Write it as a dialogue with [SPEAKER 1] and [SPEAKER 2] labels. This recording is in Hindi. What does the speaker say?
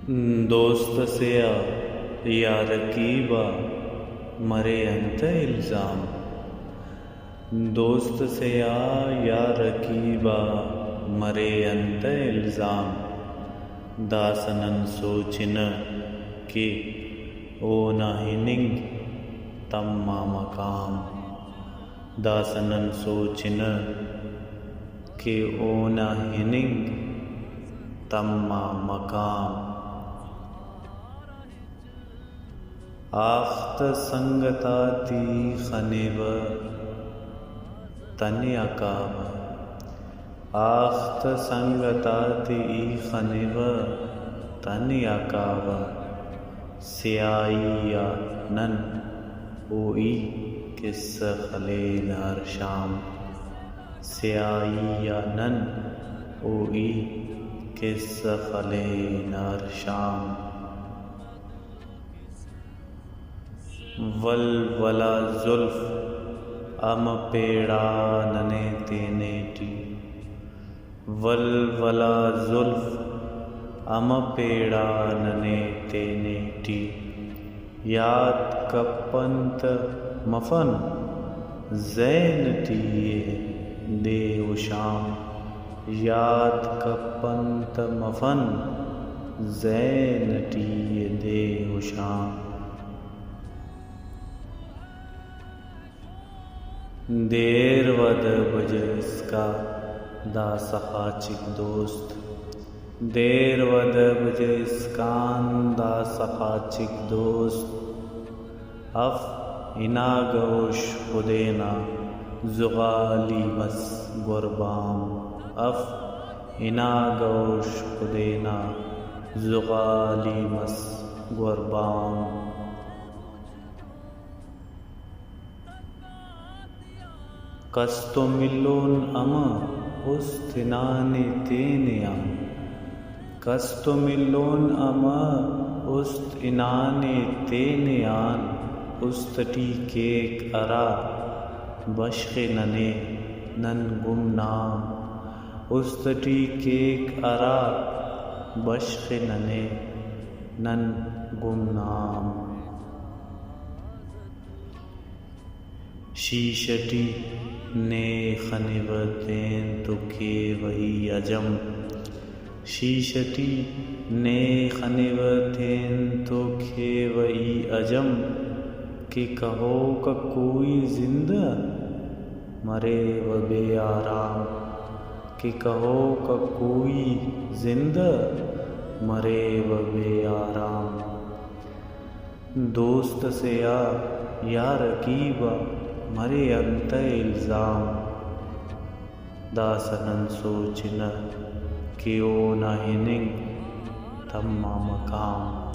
[SPEAKER 1] दोस्त सेया या रकीबा मरे अंत इल्ज़ाम। दोस्त सेया या रकीबा मरे अंत इल्ज़ाम। दासनन सोचिन कि ओ नाहिनिंग तम्मा मकाम। दासनन सोचिन कि ओ नाहिनिंग तम्मा मकाम। आख्त संगताती खनिव तन्यकाव। आख्त संगताती खनिव तन्यकाव। सियाइया नन ओई किस खलील हर शाम। सियाइया नन ओई किस खलील हर शाम। वल वला जुल्फ अम पेड़ा नने तेने टी। वल वला जुल्फ अम पेड़ा नने तेने टी। याद कपंत मफन जैन टीये दे उशाम। याद कपंत मफन जैन टीये दे उशाम। देर वद बजस्का दा सहाचिक दोस्त। देर वद बजस्कान दा सहाचिक दोस्त। अफ इना गौश खुदेना जुगाली बस गुरबाम। अफ इना गौश खुदेना जुगाली बस गुरबाम। कस्तो मिलोन अमा उस्तिनाने तेनियान। कस्तो मिलोन अमा उस्त इनाने तेनियान। उस्तटी केक अरा बश्के नने नन गुमनाम। उस्तटी केक अरा बश्के नने नन गुमनाम। शीशटी ने खनिवतें तो के वही अजम। शीशटी ने खनिवतें तो के वही अजम। कि कहो का कोई जिंदा मरे व बे आराम। कि कहो का कोई जिंदा मरे व बे आराम। दोस्त से या रकीबा मरे अंत इल्ज़ाम। दासनन सोचिन कि ओ नाहिनिंग तम्मा मकाम।